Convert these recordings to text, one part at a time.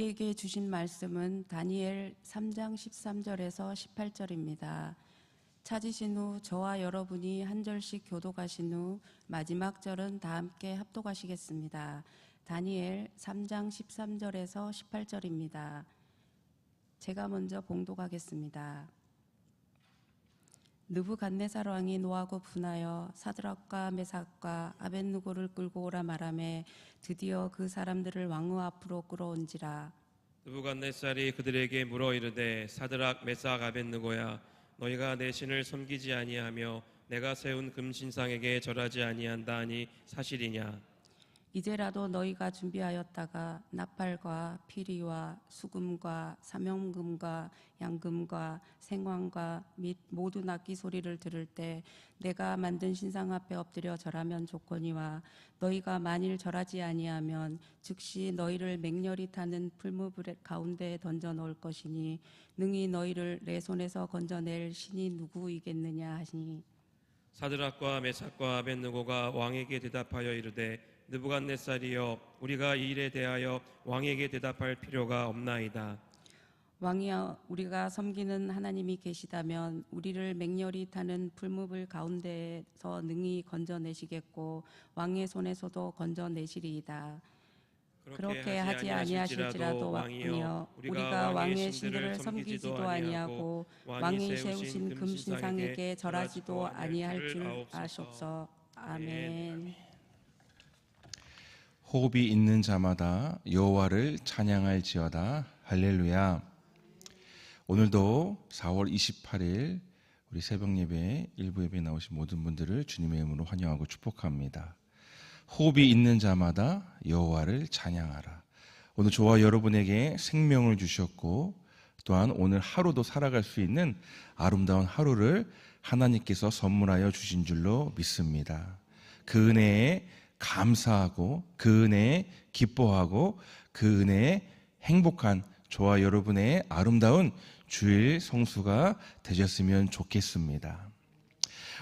우리에게 주신 말씀은 다니엘 3장 13절에서 18절입니다. 찾으신 후 저와 여러분이 한 절씩 교독하신 후 마지막 절은 다 함께 합독하시겠습니다. 다니엘 3장 13절에서 18절입니다. 제가 먼저 봉독하겠습니다. 느부갓네살 왕이 노하고 분하여 사드락과 메삭과 아벳느고를 끌고 오라 말하매 드디어 그 사람들을 왕후 앞으로 끌어온지라. 느부갓네살이 그들에게 물어 이르되 사드락 메삭 아벳느고야 너희가 내 신을 섬기지 아니하며 내가 세운 금신상에게 절하지 아니한다 하니 사실이냐? 이제라도 너희가 준비하였다가 나팔과 피리와 수금과 사명금과 양금과 생황과 및 모든 악기 소리를 들을 때 내가 만든 신상 앞에 엎드려 절하면 좋거니와 너희가 만일 절하지 아니하면 즉시 너희를 맹렬히 타는 풀무 가운데에 던져 넣을 것이니 능히 너희를 내 손에서 건져낼 신이 누구이겠느냐 하시니. 사드락과 메삭과 아벳느고가 왕에게 대답하여 이르되 느부갓네살이여 우리가 이 일에 대하여 왕에게 대답할 필요가 없나이다. 왕이여 우리가 섬기는 하나님이 계시다면 우리를 맹렬히 타는 풀무불 가운데에서 능히 건져내시겠고 왕의 손에서도 건져내시리이다. 그렇게 하지 아니하실지라도 왕이여 우리가 왕의 신들을 섬기지도 아니하고 왕이 세우신 금신상에게 절하지도 아니할 줄 아소서. 아멘. 호흡이 있는 자마다 여호와를 찬양할지어다. 할렐루야. 오늘도 4월 28일 우리 새벽 예배 일부 예배에 나오신 모든 분들을 주님의 이름으로 환영하고 축복합니다. 호흡이 있는 자마다 여호와를 찬양하라. 오늘 저와 여러분에게 생명을 주셨고 또한 오늘 하루도 살아갈 수 있는 아름다운 하루를 하나님께서 선물하여 주신 줄로 믿습니다. 그 은혜에 감사하고 그 은혜에 기뻐하고 그 은혜에 행복한 저와 여러분의 아름다운 주일 성수가 되셨으면 좋겠습니다.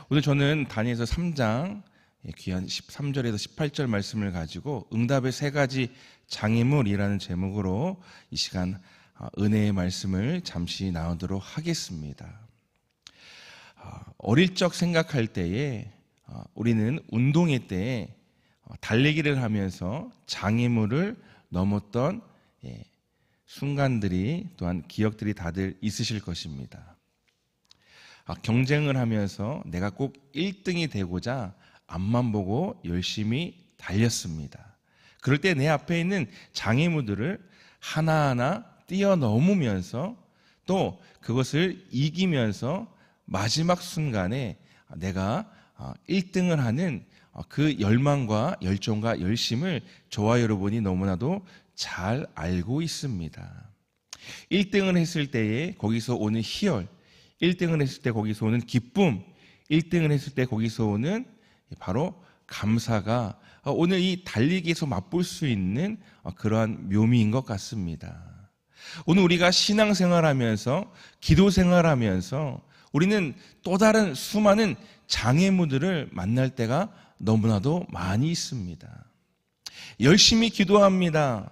오늘 저는 다니엘서 3장 귀한 13절에서 18절 말씀을 가지고 응답의 세 가지 장애물이라는 제목으로 이 시간 은혜의 말씀을 잠시 나누도록 하겠습니다. 어릴 적 생각할 때에 우리는 운동회 때에 달리기를 하면서 장애물을 넘었던 순간들이 또한 기억들이 다들 있으실 것입니다. 경쟁을 하면서 내가 꼭 1등이 되고자 앞만 보고 열심히 달렸습니다. 그럴 때 내 앞에 있는 장애물들을 하나하나 뛰어넘으면서 또 그것을 이기면서 마지막 순간에 내가 1등을 하는 그 열망과 열정과 열심을 저와 여러분이 너무나도 잘 알고 있습니다. 1등을 했을 때에 거기서 오는 희열, 1등을 했을 때 거기서 오는 기쁨, 1등을 했을 때 거기서 오는 바로 감사가 오늘 이 달리기에서 맛볼 수 있는 그러한 묘미인 것 같습니다. 오늘 우리가 신앙생활하면서 기도생활하면서 우리는 또 다른 수많은 장애물들을 만날 때가 너무나도 많이 있습니다. 열심히 기도합니다.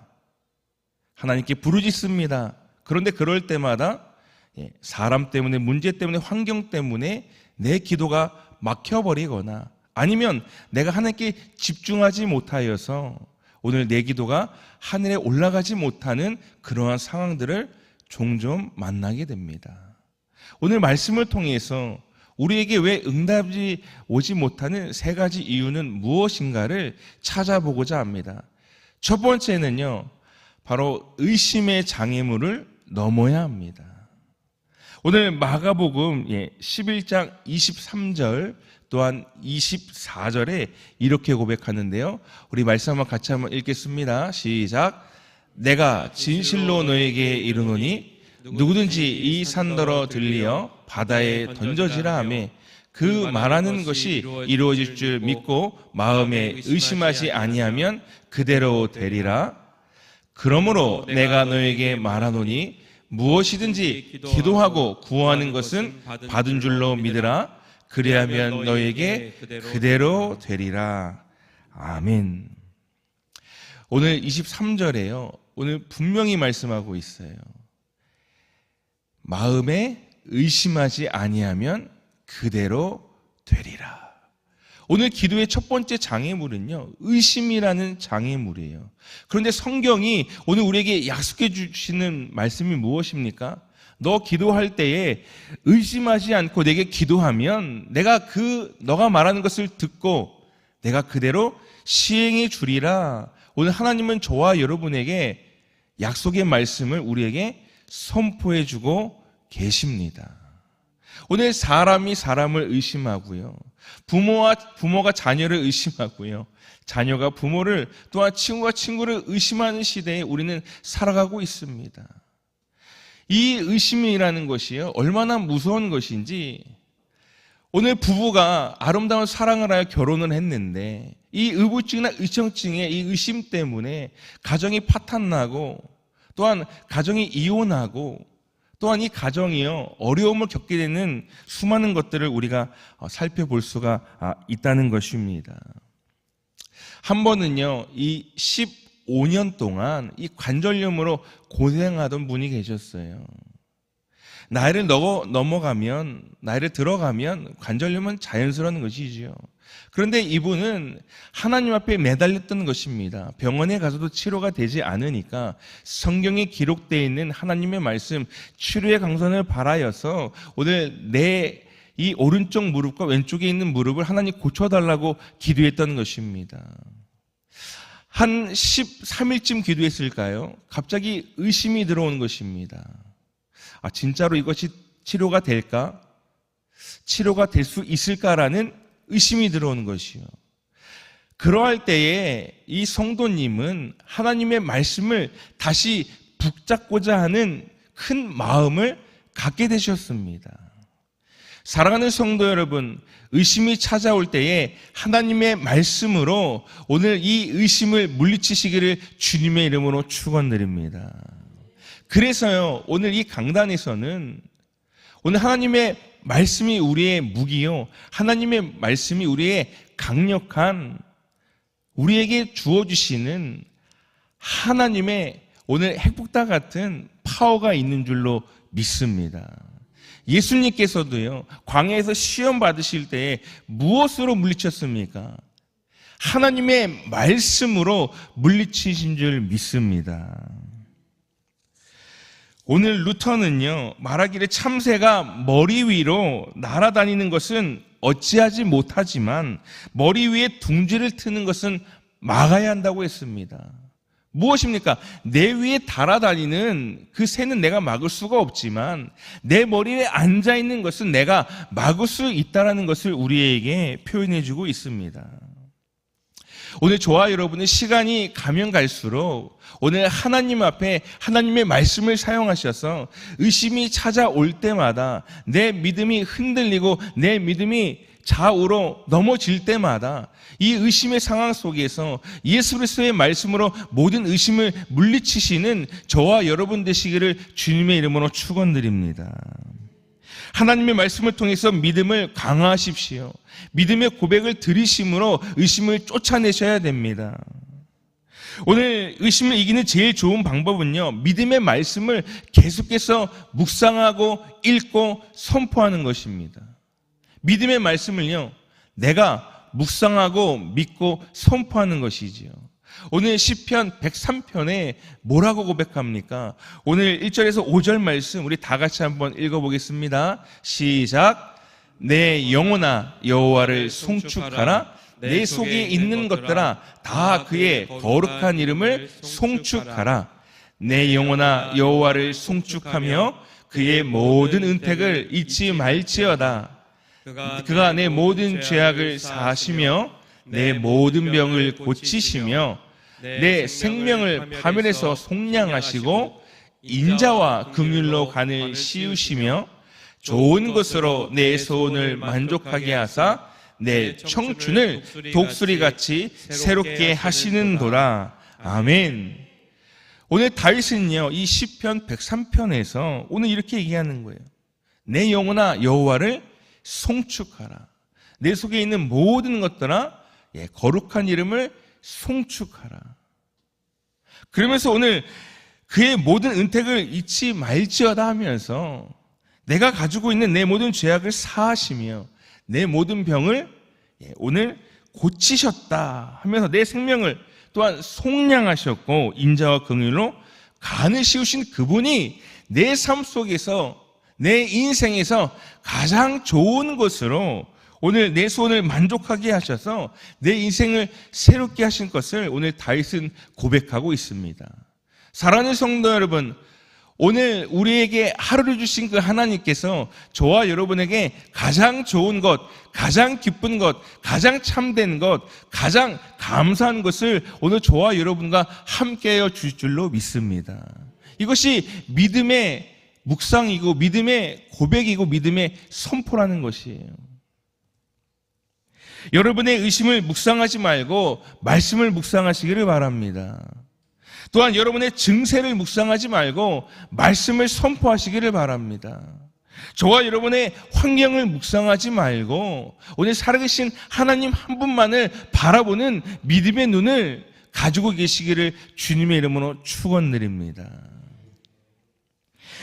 하나님께 부르짖습니다. 그런데 그럴 때마다 사람 때문에, 문제 때문에, 환경 때문에 내 기도가 막혀버리거나 아니면 내가 하나님께 집중하지 못하여서 오늘 내 기도가 하늘에 올라가지 못하는 그러한 상황들을 종종 만나게 됩니다. 오늘 말씀을 통해서 우리에게 왜 응답이 오지 못하는 세 가지 이유는 무엇인가를 찾아보고자 합니다. 첫 번째는요, 바로 의심의 장애물을 넘어야 합니다. 오늘 마가복음 11장 23절 또한 24절에 이렇게 고백하는데요. 우리 말씀 한번 같이 한번 읽겠습니다. 시작. 내가 진실로 너에게 이르노니 누구든지 이 산더러 들리어 바다에 던져지라 하매 그 말하는 것이 이루어질 줄 믿고 마음에 의심하지 아니하면 그대로 되리라. 그러므로 내가 너에게 말하노니 무엇이든지 기도하고 구하는 것은 받은 줄로 믿으라. 그리하면 너에게 그대로 되리라. 아멘. 오늘 23절에요. 오늘 분명히 말씀하고 있어요. 마음에 의심하지 아니하면 그대로 되리라. 오늘 기도의 첫 번째 장애물은요, 의심이라는 장애물이에요. 그런데 성경이 오늘 우리에게 약속해 주시는 말씀이 무엇입니까? 너 기도할 때에 의심하지 않고 내게 기도하면 내가 너가 말하는 것을 듣고 내가 그대로 시행해 주리라. 오늘 하나님은 저와 여러분에게 약속의 말씀을 우리에게 선포해 주고 계십니다. 오늘 사람이 사람을 의심하고요, 부모가 자녀를 의심하고요, 자녀가 부모를, 또한 친구가 친구를 의심하는 시대에 우리는 살아가고 있습니다. 이 의심이라는 것이요, 얼마나 무서운 것인지, 오늘 부부가 아름다운 사랑을 하여 결혼을 했는데 이 의부증이나 의청증의 이 의심 때문에 가정이 파탄나고, 또한 가정이 이혼하고, 또한 이 가정이요 어려움을 겪게 되는 수많은 것들을 우리가 살펴볼 수가 있다는 것입니다. 한 번은요, 이 15년 동안 이 관절염으로 고생하던 분이 계셨어요. 나이를 넘어가면, 나이를 들어가면 관절염은 자연스러운 것이지요. 그런데 이분은 하나님 앞에 매달렸던 것입니다. 병원에 가서도 치료가 되지 않으니까 성경에 기록되어 있는 하나님의 말씀, 치료의 강선을 바라여서 오늘 내 이 오른쪽 무릎과 왼쪽에 있는 무릎을 하나님 고쳐달라고 기도했던 것입니다. 한 13일쯤 기도했을까요? 갑자기 의심이 들어온 것입니다. 진짜로 이것이 치료가 될까? 치료가 될 수 있을까라는 의심이 들어오는 것이요. 그러할 때에 이 성도님은 하나님의 말씀을 다시 붙잡고자 하는 큰 마음을 갖게 되셨습니다. 사랑하는 성도 여러분, 의심이 찾아올 때에 하나님의 말씀으로 오늘 이 의심을 물리치시기를 주님의 이름으로 축원드립니다. 그래서요, 오늘 이 강단에서는 오늘 하나님의 말씀이 우리의 무기요, 하나님의 말씀이 우리의 강력한, 우리에게 주어주시는 하나님의 오늘 핵폭탄 같은 파워가 있는 줄로 믿습니다. 예수님께서도요, 광야에서 시험 받으실 때에 무엇으로 물리쳤습니까? 하나님의 말씀으로 물리치신 줄 믿습니다. 오늘 루터는요, 말하기를 참새가 머리 위로 날아다니는 것은 어찌하지 못하지만 머리 위에 둥지를 트는 것은 막아야 한다고 했습니다. 무엇입니까? 내 위에 달아다니는 그 새는 내가 막을 수가 없지만 내 머리에 앉아있는 것은 내가 막을 수 있다는 것을 우리에게 표현해주고 있습니다. 오늘 저와 여러분의 시간이 가면 갈수록 오늘 하나님 앞에 하나님의 말씀을 사용하셔서 의심이 찾아올 때마다 내 믿음이 흔들리고 내 믿음이 좌우로 넘어질 때마다 이 의심의 상황 속에서 예수 그리스도의 말씀으로 모든 의심을 물리치시는 저와 여러분 되시기를 주님의 이름으로 축원드립니다. 하나님의 말씀을 통해서 믿음을 강화하십시오. 믿음의 고백을 들으심으로 의심을 쫓아내셔야 됩니다. 오늘 의심을 이기는 제일 좋은 방법은요, 믿음의 말씀을 계속해서 묵상하고 읽고 선포하는 것입니다. 믿음의 말씀을요, 내가 묵상하고 믿고 선포하는 것이지요. 오늘 시편 103편에 뭐라고 고백합니까? 오늘 1절에서 5절 말씀 우리 다 같이 한번 읽어보겠습니다. 시작. 내 영혼아 여호와를 송축하라. 내 속에 있는 것들아 다 그의 거룩한 이름을 송축하라. 내 영혼아 여호와를 송축하며 그의 모든 은택을 잊지 말지어다. 그가 내 모든 죄악을 사하시며 내 모든 병을 고치시며 내 생명을 파멸에서 속량하시고 인자와 긍휼로 간을 씌우시며 좋은 것으로 내 소원을 만족하게 하사 내 청춘을 독수리같이 새롭게 하시는도다. 아멘. 오늘 다윗은요, 이 시편 103편에서 오늘 이렇게 얘기하는 거예요. 내 영혼아 여호와를 송축하라. 내 속에 있는 모든 것들아 거룩한 이름을 송축하라. 그러면서 오늘 그의 모든 은택을 잊지 말지어다 하면서 내가 가지고 있는 내 모든 죄악을 사하시며 내 모든 병을 오늘 고치셨다 하면서 내 생명을 또한 속량하셨고 인자와 긍휼로 간을 씌우신 그분이 내 삶 속에서 내 인생에서 가장 좋은 것으로 오늘 내 소원을 만족하게 하셔서 내 인생을 새롭게 하신 것을 오늘 다윗은 고백하고 있습니다. 사랑하는 성도 여러분, 오늘 우리에게 하루를 주신 그 하나님께서 저와 여러분에게 가장 좋은 것, 가장 기쁜 것, 가장 참된 것, 가장 감사한 것을 오늘 저와 여러분과 함께하여 주실 줄로 믿습니다. 이것이 믿음의 묵상이고 믿음의 고백이고 믿음의 선포라는 것이에요. 여러분의 의심을 묵상하지 말고 말씀을 묵상하시기를 바랍니다. 또한 여러분의 증세를 묵상하지 말고 말씀을 선포하시기를 바랍니다. 저와 여러분의 환경을 묵상하지 말고 오늘 살아계신 하나님 한 분만을 바라보는 믿음의 눈을 가지고 계시기를 주님의 이름으로 축원드립니다.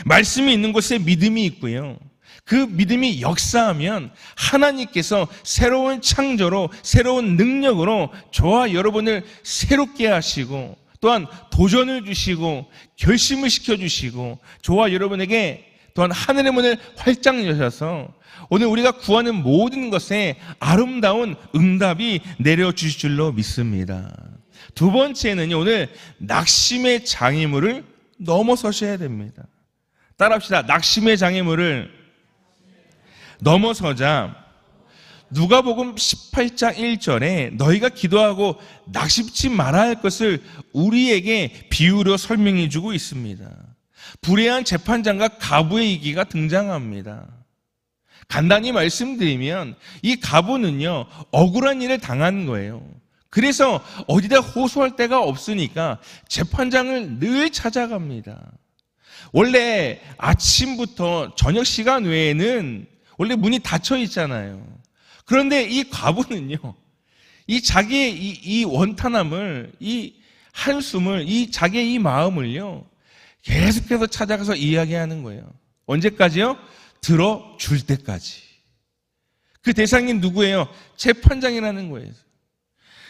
말씀이 있는 곳에 믿음이 있고요. 그 믿음이 역사하면 하나님께서 새로운 창조로 새로운 능력으로 저와 여러분을 새롭게 하시고 또한 도전을 주시고 결심을 시켜주시고 저와 여러분에게 또한 하늘의 문을 활짝 여셔서 오늘 우리가 구하는 모든 것에 아름다운 응답이 내려주실 줄로 믿습니다. 두 번째는요, 오늘 낙심의 장애물을 넘어서셔야 됩니다. 따라합시다. 낙심의 장애물을 넘어서자. 누가복음 18장 1절에 너희가 기도하고 낙심치 말아야 할 것을 우리에게 비유로 설명해 주고 있습니다. 불의한 재판장과 가부의 이기가 등장합니다. 간단히 말씀드리면 이 가부는요, 억울한 일을 당한 거예요. 그래서 어디다 호소할 데가 없으니까 재판장을 늘 찾아갑니다. 원래 아침부터 저녁 시간 외에는 원래 문이 닫혀 있잖아요. 그런데 이 과부는요, 이 자기의 이 원탄함을, 이 한숨을, 이 자기의 이 마음을요, 계속해서 찾아가서 이야기하는 거예요. 언제까지요? 들어줄 때까지. 그 대상이 누구예요? 재판장이라는 거예요.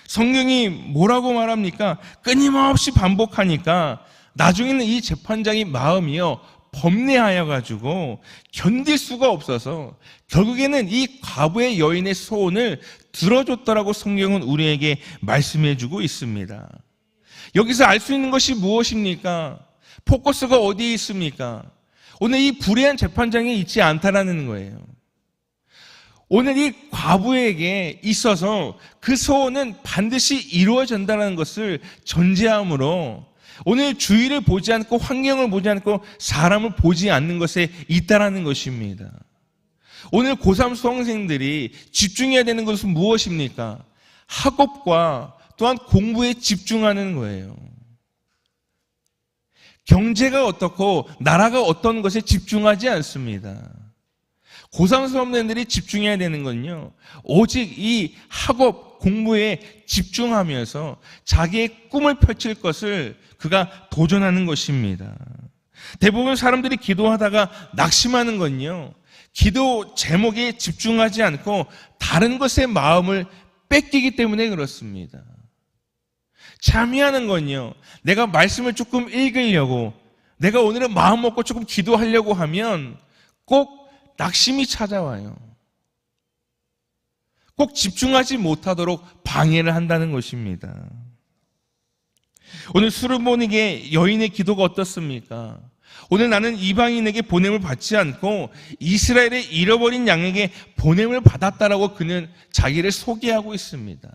성경이 뭐라고 말합니까? 끊임없이 반복하니까 나중에는 이 재판장의 마음이요, 범례하여 가지고 견딜 수가 없어서 결국에는 이 과부의 여인의 소원을 들어줬더라고 성경은 우리에게 말씀해 주고 있습니다. 여기서 알 수 있는 것이 무엇입니까? 포커스가 어디에 있습니까? 오늘 이 불의한 재판장이 있지 않다라는 거예요. 오늘 이 과부에게 있어서 그 소원은 반드시 이루어진다는 것을 전제함으로 오늘 주위를 보지 않고 환경을 보지 않고 사람을 보지 않는 것에 있다라는 것입니다. 오늘 고3 수험생들이 집중해야 되는 것은 무엇입니까? 학업과 또한 공부에 집중하는 거예요. 경제가 어떻고 나라가 어떤 것에 집중하지 않습니다. 고3 수험생들이 집중해야 되는 건요, 오직 이 학업, 공부에 집중하면서 자기의 꿈을 펼칠 것을 그가 도전하는 것입니다. 대부분 사람들이 기도하다가 낙심하는 건요, 기도 제목에 집중하지 않고 다른 것에 마음을 뺏기기 때문에 그렇습니다. 참여하는 건요, 내가 말씀을 조금 읽으려고, 내가 오늘은 마음 먹고 조금 기도하려고 하면 꼭 낙심이 찾아와요. 꼭 집중하지 못하도록 방해를 한다는 것입니다. 오늘 수르몬에게 여인의 기도가 어떻습니까? 오늘 나는 이방인에게 보냄을 받지 않고 이스라엘의 잃어버린 양에게 보냄을 받았다라고 그는 자기를 소개하고 있습니다.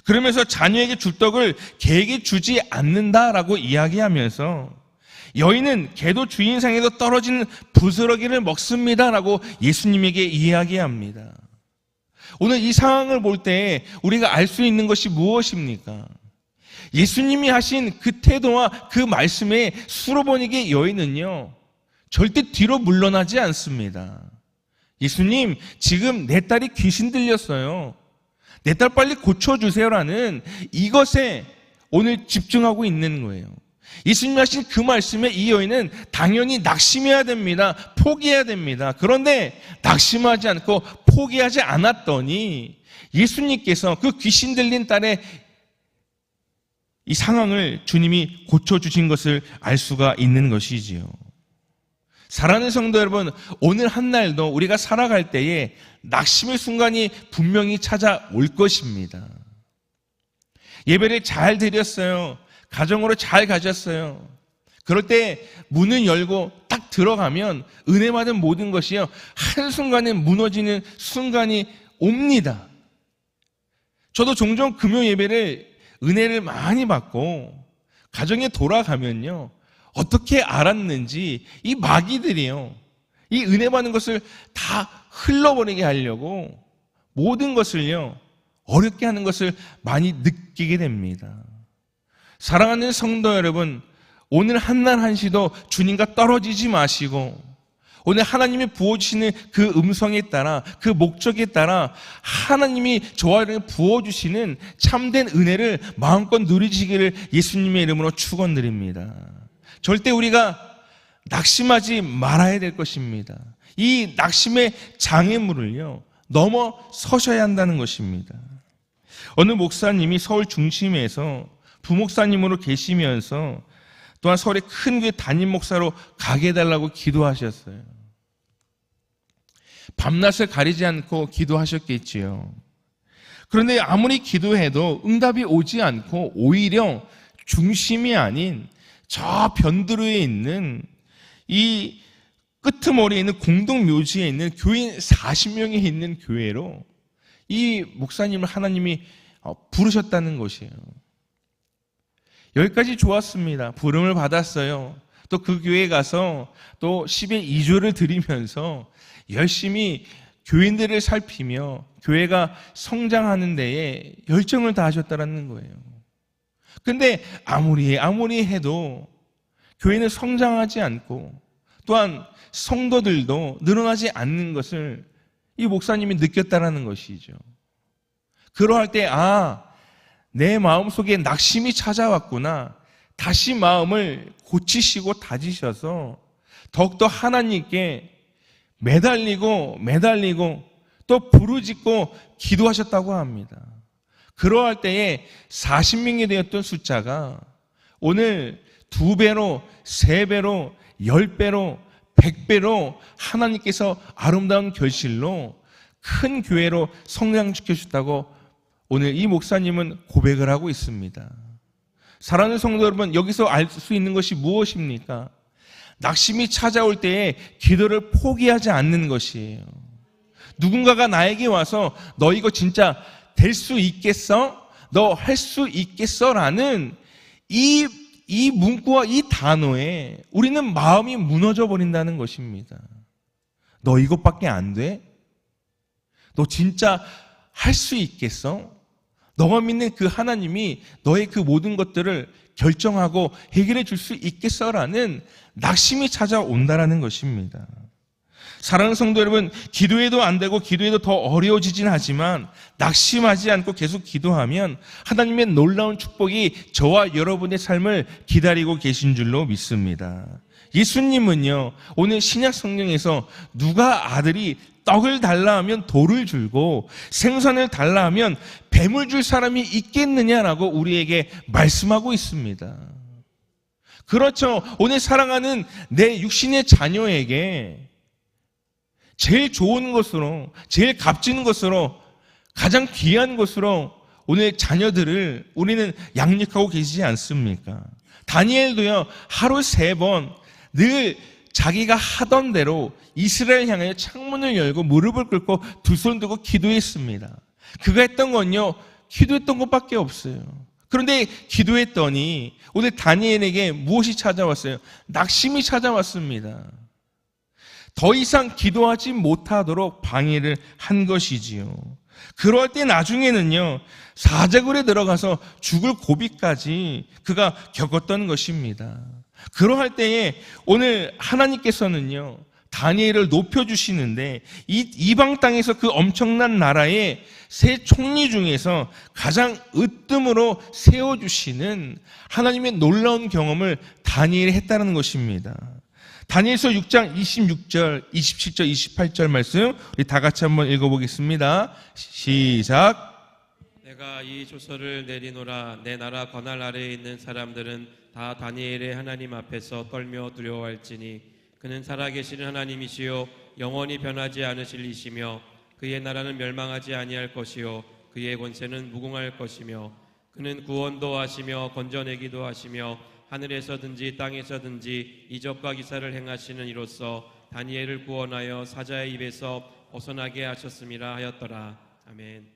그러면서 자녀에게 줄 떡을 개에게 주지 않는다라고 이야기하면서 여인은 개도 주인상에서 떨어지는 부스러기를 먹습니다라고 예수님에게 이야기합니다. 오늘 이 상황을 볼 때 우리가 알 수 있는 것이 무엇입니까? 예수님이 하신 그 태도와 그 말씀에 수르몬에게 여인은요, 절대 뒤로 물러나지 않습니다. 예수님, 지금 내 딸이 귀신 들렸어요. 내 딸 빨리 고쳐주세요라는 이것에 오늘 집중하고 있는 거예요. 예수님 하신 그 말씀에 이 여인은 당연히 낙심해야 됩니다. 포기해야 됩니다. 그런데 낙심하지 않고 포기하지 않았더니 예수님께서 그 귀신 들린 딸의 이 상황을 주님이 고쳐주신 것을 알 수가 있는 것이지요. 사랑하는 성도 여러분, 오늘 한 날도 우리가 살아갈 때에 낙심의 순간이 분명히 찾아올 것입니다. 예배를 잘 드렸어요. 가정으로 잘 가셨어요. 그럴 때 문을 열고 딱 들어가면 은혜 받은 모든 것이요, 한순간에 무너지는 순간이 옵니다. 저도 종종 금요 예배를 은혜를 많이 받고 가정에 돌아가면요, 어떻게 알았는지 이 마귀들이요, 이 은혜 받는 것을 다 흘러버리게 하려고 모든 것을요 어렵게 하는 것을 많이 느끼게 됩니다. 사랑하는 성도 여러분, 오늘 한날 한시도 주님과 떨어지지 마시고 오늘 하나님이 부어주시는 그 음성에 따라, 그 목적에 따라 하나님이 저와 여러분에게 부어주시는 참된 은혜를 마음껏 누리시기를 예수님의 이름으로 축원드립니다. 절대 우리가 낙심하지 말아야 될 것입니다. 이 낙심의 장애물을요 넘어서셔야 한다는 것입니다. 어느 목사님이 서울 중심에서 부목사님으로 계시면서 또한 서울의 큰 교회 담임 목사로 가게 해달라고 기도하셨어요. 밤낮을 가리지 않고 기도하셨겠지요. 그런데 아무리 기도해도 응답이 오지 않고 오히려 중심이 아닌 저 변두리에 있는 이 끄트머리에 있는 공동묘지에 있는 교인 40명이 있는 교회로 이 목사님을 하나님이 부르셨다는 것이에요. 여기까지 좋았습니다. 부름을 받았어요. 또 그 교회에 가서 또 10의 2조를 드리면서 열심히 교인들을 살피며 교회가 성장하는 데에 열정을 다하셨다는 거예요. 근데 아무리 해도 교회는 성장하지 않고 또한 성도들도 늘어나지 않는 것을 이 목사님이 느꼈다는 것이죠. 그러할 때 내 마음속에 낙심이 찾아왔구나. 다시 마음을 고치시고 다지셔서 더욱더 하나님께 매달리고 또 부르짖고 기도하셨다고 합니다. 그러할 때에 40명이 되었던 숫자가 오늘 2배로, 3배로, 10배로, 100배로 하나님께서 아름다운 결실로 큰 교회로 성장시켜주셨다고 오늘 이 목사님은 고백을 하고 있습니다. 사랑하는 성도 여러분, 여기서 알 수 있는 것이 무엇입니까? 낙심이 찾아올 때에 기도를 포기하지 않는 것이에요. 누군가가 나에게 와서 너 이거 진짜 될 수 있겠어? 너 할 수 있겠어? 라는 이 문구와 이 단어에 우리는 마음이 무너져 버린다는 것입니다. 너 이것밖에 안 돼? 너 진짜 할 수 있겠어? 너가 믿는 그 하나님이 너의 그 모든 것들을 결정하고 해결해 줄 수 있겠어라는 낙심이 찾아온다라는 것입니다. 사랑하는 성도 여러분, 기도해도 안 되고 기도해도 더 어려워지진 하지만 낙심하지 않고 계속 기도하면 하나님의 놀라운 축복이 저와 여러분의 삶을 기다리고 계신 줄로 믿습니다. 예수님은요, 오늘 신약 성경에서 누가 아들이 떡을 달라 하면 돌을 줄고 생선을 달라 하면 뱀을 줄 사람이 있겠느냐라고 우리에게 말씀하고 있습니다. 그렇죠. 오늘 사랑하는 내 육신의 자녀에게 제일 좋은 것으로, 제일 값지는 것으로, 가장 귀한 것으로 오늘 자녀들을 우리는 양육하고 계시지 않습니까? 다니엘도요, 하루 3번 늘 자기가 하던 대로 이스라엘 향하여 창문을 열고 무릎을 꿇고 두 손 들고 기도했습니다. 그가 했던 건요, 기도했던 것밖에 없어요. 그런데 기도했더니 오늘 다니엘에게 무엇이 찾아왔어요? 낙심이 찾아왔습니다. 더 이상 기도하지 못하도록 방해를 한 것이지요. 그럴 때 나중에는요, 사자굴에 들어가서 죽을 고비까지 그가 겪었던 것입니다. 그러할 때에 오늘 하나님께서는요, 다니엘을 높여주시는데 이 이방 땅에서 그 엄청난 나라의 세 총리 중에서 가장 으뜸으로 세워주시는 하나님의 놀라운 경험을 다니엘이 했다는 것입니다. 다니엘서 6장 26절, 27절, 28절 말씀 우리 다 같이 한번 읽어보겠습니다. 시작. 내가 이 조서를 내리노라. 내 나라 권할 아래에 있는 사람들은 다 다니엘의 하나님 앞에서 떨며 두려워할지니 그는 살아계시는 하나님이시요 영원히 변하지 않으실 이시며 그의 나라는 멸망하지 아니할 것이요 그의 권세는 무궁할 것이며 그는 구원도 하시며 건져내기도 하시며 하늘에서든지 땅에서든지 이적과 기사를 행하시는 이로써 다니엘을 구원하여 사자의 입에서 벗어나게 하셨음이라 하였더라. 아멘.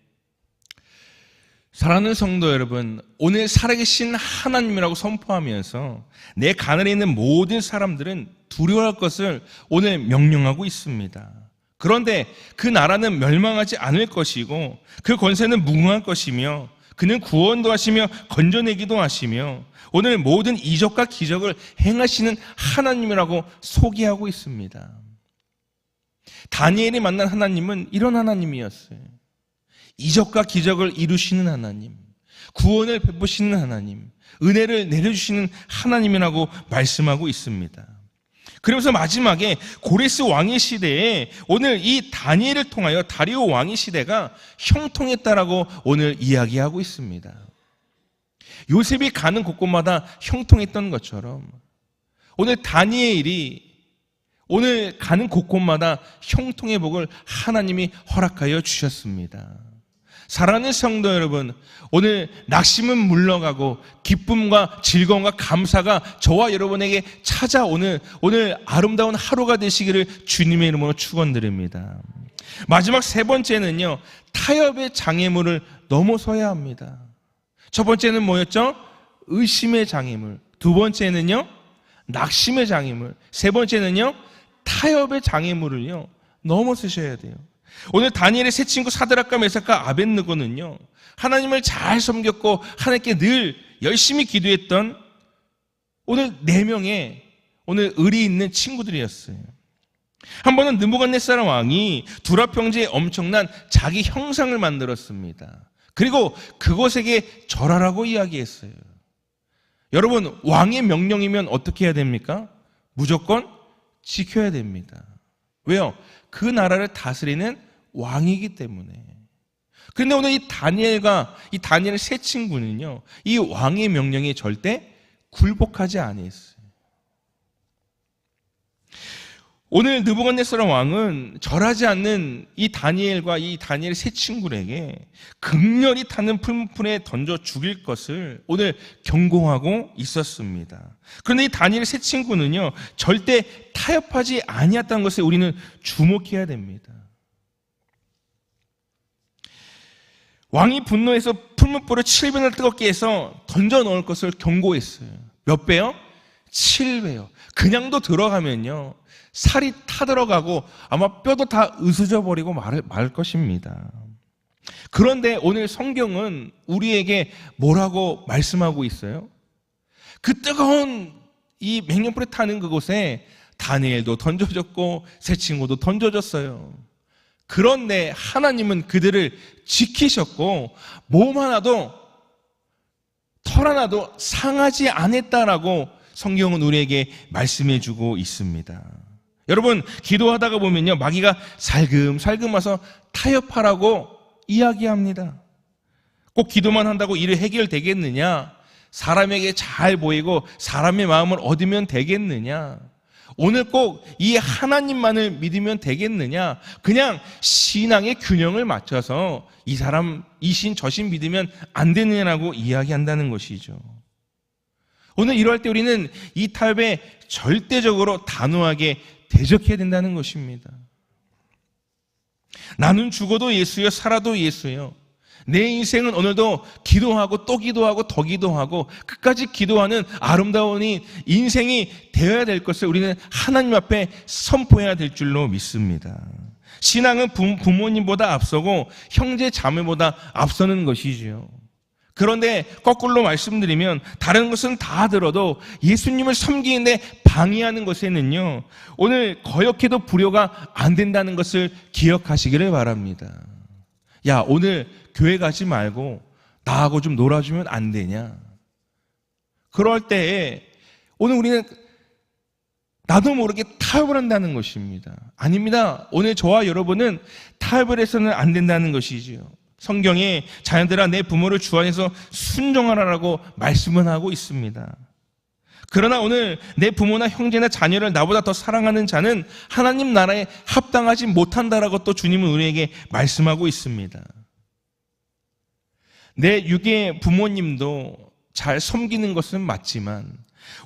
사랑하는 성도 여러분, 오늘 살아계신 하나님이라고 선포하면서 내 가늘에 있는 모든 사람들은 두려워할 것을 오늘 명령하고 있습니다. 그런데 그 나라는 멸망하지 않을 것이고 그 권세는 무궁할 것이며 그는 구원도 하시며 건져내기도 하시며 오늘 모든 이적과 기적을 행하시는 하나님이라고 소개하고 있습니다. 다니엘이 만난 하나님은 이런 하나님이었어요. 이적과 기적을 이루시는 하나님, 구원을 베푸시는 하나님, 은혜를 내려주시는 하나님이라고 말씀하고 있습니다. 그러면서 마지막에 고레스 왕의 시대에 오늘 이 다니엘을 통하여 다리오 왕의 시대가 형통했다라고 오늘 이야기하고 있습니다. 요셉이 가는 곳곳마다 형통했던 것처럼 오늘 다니엘이 오늘 가는 곳곳마다 형통의 복을 하나님이 허락하여 주셨습니다. 사랑하는 성도 여러분, 오늘 낙심은 물러가고 기쁨과 즐거움과 감사가 저와 여러분에게 찾아오는 오늘 아름다운 하루가 되시기를 주님의 이름으로 축원드립니다. 마지막 세 번째는요, 타협의 장애물을 넘어서야 합니다. 첫 번째는 뭐였죠? 의심의 장애물. 두 번째는요, 낙심의 장애물. 세 번째는요, 타협의 장애물을요 넘어서셔야 돼요. 오늘 다니엘의 세 친구 사드락과 메삭과 아벳느고는요 하나님을 잘 섬겼고 하나님께 늘 열심히 기도했던 오늘 4명의 오늘 의리 있는 친구들이었어요. 한 번은 느부갓네살 왕이 두라 평지에 엄청난 자기 형상을 만들었습니다. 그리고 그곳에게 절하라고 이야기했어요. 여러분, 왕의 명령이면 어떻게 해야 됩니까? 무조건 지켜야 됩니다. 왜요? 그 나라를 다스리는 왕이기 때문에. 그런데 오늘 이 다니엘의 세 친구는요, 이 왕의 명령에 절대 굴복하지 아니했어요. 오늘 느부갓네살 왕은 절하지 않는 이 다니엘과 이 다니엘의 세 친구에게 극렬히 타는 풀무불에 던져 죽일 것을 오늘 경고하고 있었습니다. 그런데 이 다니엘의 세 친구는요 절대 타협하지 아니했다는 것에 우리는 주목해야 됩니다. 왕이 분노해서 풀무불을 7배나 뜨겁게 해서 던져 넣을 것을 경고했어요. 몇 배요? 7배요. 그냥도 들어가면요 살이 타들어가고 아마 뼈도 다 으스져 버리고 말 것입니다. 그런데 오늘 성경은 우리에게 뭐라고 말씀하고 있어요? 그 뜨거운 이 맹렬불에 타는 그곳에 다니엘도 던져졌고 세 친구도 던져졌어요. 그런데 하나님은 그들을 지키셨고 몸 하나도 털 하나도 상하지 않았다라고 성경은 우리에게 말씀해 주고 있습니다. 여러분, 기도하다가 보면요 마귀가 살금살금 와서 타협하라고 이야기합니다. 꼭 기도만 한다고 일이 해결되겠느냐? 사람에게 잘 보이고 사람의 마음을 얻으면 되겠느냐? 오늘 꼭 이 하나님만을 믿으면 되겠느냐? 그냥 신앙의 균형을 맞춰서 이 사람 이 신 저 신 믿으면 안 되느냐고 이야기한다는 것이죠. 오늘 이럴 때 우리는 이 타협에 절대적으로 단호하게 대적해야 된다는 것입니다. 나는 죽어도 예수요 살아도 예수요. 내 인생은 오늘도 기도하고 또 기도하고 더 기도하고 끝까지 기도하는 아름다운 인생이 되어야 될 것을 우리는 하나님 앞에 선포해야 될 줄로 믿습니다. 신앙은 부모님보다 앞서고 형제 자매보다 앞서는 것이지요. 그런데 거꾸로 말씀드리면 다른 것은 다 들어도 예수님을 섬기는데 방해하는 것에는요, 오늘 거역해도 불효가 안 된다는 것을 기억하시기를 바랍니다. 야, 오늘 교회 가지 말고 나하고 좀 놀아주면 안 되냐? 그럴 때에 오늘 우리는 나도 모르게 타협을 한다는 것입니다. 아닙니다. 오늘 저와 여러분은 타협을 해서는 안 된다는 것이지요. 성경에 자녀들아 내 부모를 주 안에서 순종하라라고 말씀은 하고 있습니다. 그러나 오늘 내 부모나 형제나 자녀를 나보다 더 사랑하는 자는 하나님 나라에 합당하지 못한다라고 또 주님은 우리에게 말씀하고 있습니다. 내 육의 부모님도 잘 섬기는 것은 맞지만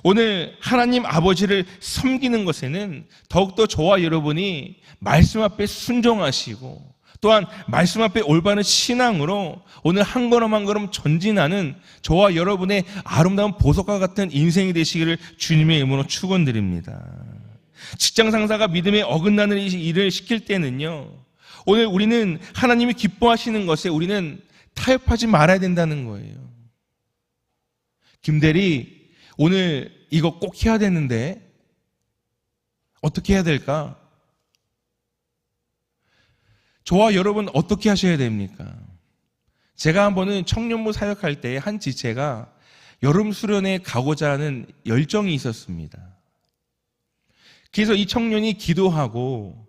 오늘 하나님 아버지를 섬기는 것에는 더욱더 저와 여러분이 말씀 앞에 순종하시고 또한 말씀 앞에 올바른 신앙으로 오늘 한 걸음 한 걸음 전진하는 저와 여러분의 아름다운 보석과 같은 인생이 되시기를 주님의 이름으로 축원드립니다. 직장 상사가 믿음에 어긋나는 일을 시킬 때는요, 오늘 우리는 하나님이 기뻐하시는 것에 우리는 타협하지 말아야 된다는 거예요. 김대리, 오늘 이거 꼭 해야 되는데 어떻게 해야 될까? 저와 여러분 어떻게 하셔야 됩니까? 제가 한 번은 청년부 사역할 때 한 지체가 여름 수련회 가고자 하는 열정이 있었습니다. 그래서 이 청년이 기도하고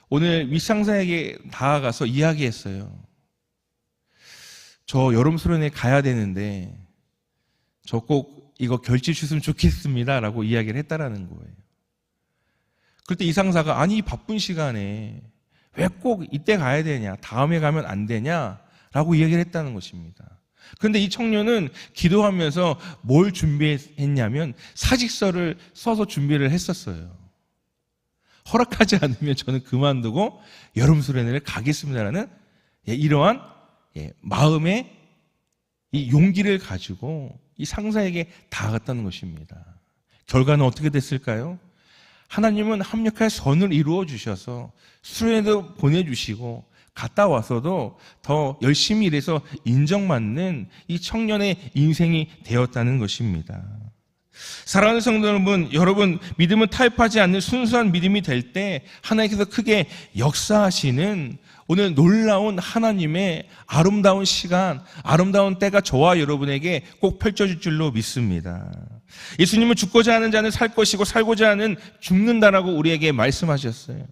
오늘 윗상사에게 다가가서 이야기했어요. 저 여름 수련회 가야 되는데 저 꼭 이거 결제 주시면 좋겠습니다 라고 이야기를 했다라는 거예요. 그때 이 상사가 아니 이 바쁜 시간에 왜 꼭 이때 가야 되냐, 다음에 가면 안 되냐 라고 이야기를 했다는 것입니다. 그런데 이 청년은 기도하면서 뭘 준비했냐면 사직서를 써서 준비를 했었어요. 허락하지 않으면 저는 그만두고 여름 수련회를 가겠습니다라는 이러한 마음의 이 용기를 가지고 이 상사에게 다가갔다는 것입니다. 결과는 어떻게 됐을까요? 하나님은 합력할 선을 이루어 주셔서 수련회도 보내주시고 갔다 와서도 더 열심히 일해서 인정받는 이 청년의 인생이 되었다는 것입니다. 사랑하는 성도 여러분 믿음은 타협하지 않는 순수한 믿음이 될 때 하나님께서 크게 역사하시는 오늘 놀라운 하나님의 아름다운 시간, 아름다운 때가 저와 여러분에게 꼭 펼쳐질 줄로 믿습니다. 예수님은 죽고자 하는 자는 살 것이고 살고자 하는 죽는다라고 우리에게 말씀하셨어요.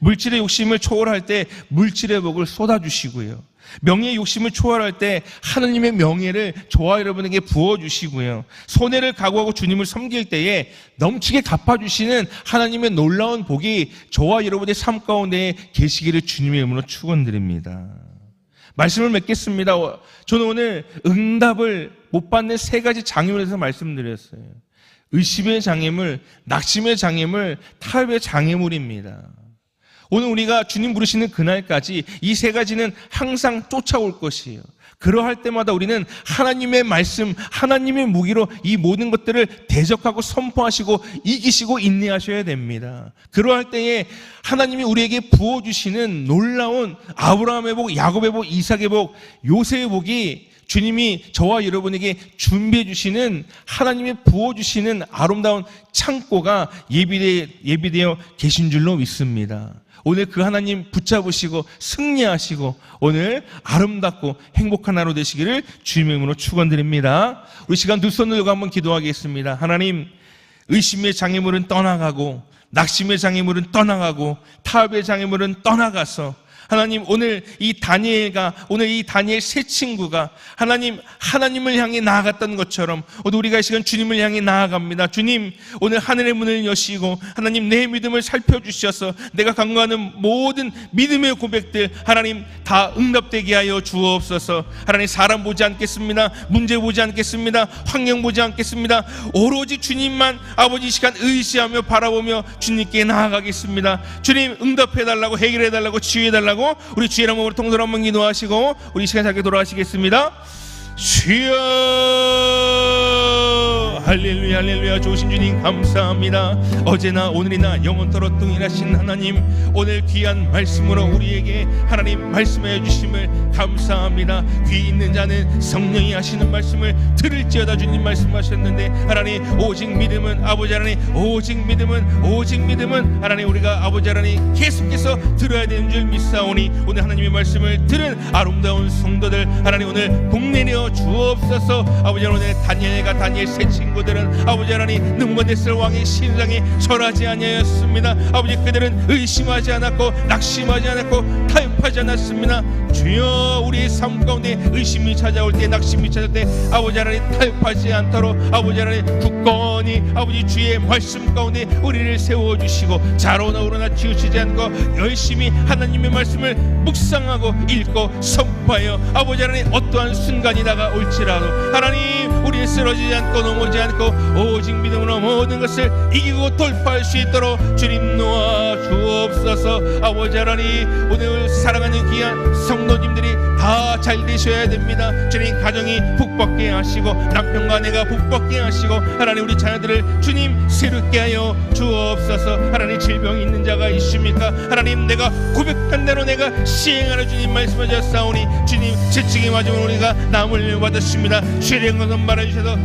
물질의 욕심을 초월할 때 물질의 복을 쏟아주시고요. 명예의 욕심을 초월할 때 하나님의 명예를 저와 여러분에게 부어주시고요. 손해를 각오하고 주님을 섬길 때에 넘치게 갚아주시는 하나님의 놀라운 복이 저와 여러분의 삶 가운데 계시기를 주님의 이름으로 축원드립니다. 말씀을 맺겠습니다. 저는 오늘 응답을 못 받는 세 가지 장애물에 대해서 말씀드렸어요. 의심의 장애물, 낙심의 장애물, 타협의 장애물입니다. 오늘 우리가 주님 부르시는 그날까지 이 세 가지는 항상 쫓아올 것이에요. 그러할 때마다 우리는 하나님의 말씀, 하나님의 무기로 이 모든 것들을 대적하고 선포하시고 이기시고 인내하셔야 됩니다. 그러할 때에 하나님이 우리에게 부어주시는 놀라운 아브라함의 복, 야곱의 복, 이삭의 복, 요셉의 복이 주님이 저와 여러분에게 준비해 주시는 하나님이 부어주시는 아름다운 창고가 예비되어 계신 줄로 믿습니다. 오늘 그 하나님 붙잡으시고 승리하시고 오늘 아름답고 행복한 하루 되시기를 주님의 이름으로 축원드립니다. 우리 시간 두 손을 들고 한번 기도하겠습니다. 하나님, 의심의 장애물은 떠나가고 낙심의 장애물은 떠나가고 타협의 장애물은 떠나가서 하나님 오늘 이 다니엘 세 친구가 하나님을 향해 나아갔던 것처럼 오늘 우리가 이 시간 주님을 향해 나아갑니다. 주님, 오늘 하늘의 문을 여시고 하나님 내 믿음을 살펴주셔서 내가 간구하는 모든 믿음의 고백들 하나님 다 응답되게 하여 주옵소서. 하나님, 사람 보지 않겠습니다. 문제 보지 않겠습니다. 환경 보지 않겠습니다. 오로지 주님만 아버지 이 시간 의지하며 바라보며 주님께 나아가겠습니다. 주님, 응답해달라고, 해결해달라고, 치유해달라고 우리 주의 이름으로 통솔 한번 기도하시고 우리 시간 짧게 돌아가시겠습니다. 주여 할렐루야 할렐루야. 좋으신 주님 감사합니다. 어제나 오늘이나 영원토록 동일하신 하나님, 오늘 귀한 말씀으로 우리에게 하나님 말씀해 주심을 감사합니다. 귀 있는 자는 성령이 하시는 말씀을 들을지어다 주님 말씀하셨는데, 하나님 오직 믿음은 아버지 하나님, 오직 믿음은 하나님 우리가 아버지 하나님 계속해서 들어야 되는 줄 믿사오니, 오늘 하나님의 말씀을 들은 아름다운 성도들 하나님 오늘 복내려 주옵소서. 아버지 하나님 오늘 다니엘과 다니엘 세 친구들은 아버지 하나님 느부갓네살 왕의 신상에 절하지 아니하였습니다. 아버지 그들은 의심하지 않았고 낙심하지 않았고 타협하지 않았습니다. 주여 우리의 삶 가운데 의심이 찾아올 때, 낙심이 찾아올 때 아버지 하나님 타협하지 않도록 아버지 하나님 굳건히 아버지 주의 말씀 가운데 우리를 세워주시고, 자로나 우러나 치우치지 않고 열심히 하나님의 말씀을 묵상하고 읽고 선포하여 아버지 하나님 어떠한 순간이 다가올지라도 하나님 우리는 쓰러지지 않고 넘어지지 않고 오직 믿음으로 모든 것을 이기고 돌파할 수 있도록 주님 놓아 주옵소서. 아버지 하나님 오늘 사랑하는 귀한 성도님들이 다 잘 되셔야 됩니다. 주님 가정이 복받게 하시고 남편과 아내가 복받게 하시고 하나님 우리 자녀들을 주님 새롭게 하여 주옵소서. 하나님 질병이 있는 자가 있습니까? 하나님 내가 고백한 대로 내가 시행하라 주님 말씀하셨사오니, 주님 채찍에 맞으면 우리가 남을 받았습니다. 죄된 것은 말해주셔서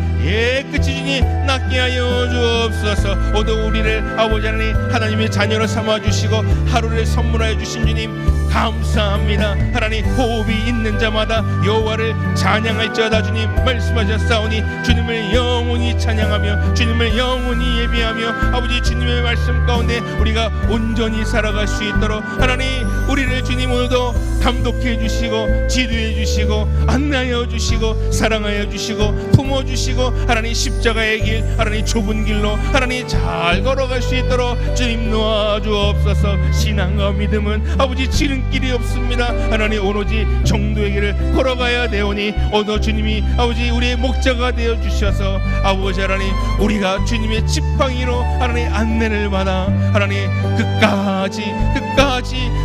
끝이 주님 낫게 하여 주옵소서. 오늘 우리를 아버지 하나님의 자녀로 삼아주시고 하루를 선물하여 주신 주님 감사합니다. 하나님 호흡이 있는 자마다 여호와를 찬양할지어다 주님 말씀하셨사오니, 주님을 영원히 찬양하며 주님을 영원히 예배하며 아버지 주님의 말씀 가운데 우리가 온전히 살아갈 수 있도록 하나님 우리를 주님 오늘도 감독해 주시고 지도해 주시고 안내하여 주시고 사랑하여 주시고 품어주시고 하나님 십자가의 길 하나님 좁은 길로 하나님 잘 걸어갈 수 있도록 주님 놓아 주옵소서. 신앙과 믿음은 아버지 지름길이 없습니다. 하나님 오로지 정도의 길을 걸어가야 되오니, 오늘 주님이 아버지 우리의 목자가 되어 주셔서 아버지 하나님 우리가 주님의 지팡이로 하나님 안내를 받아 하나님 끝까지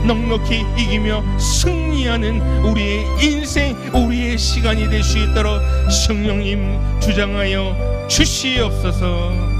넉넉히 이기며 승리하는 우리의 인생 우리의 시간이 될 수 있도록 성령님 주장하여 주시옵소서.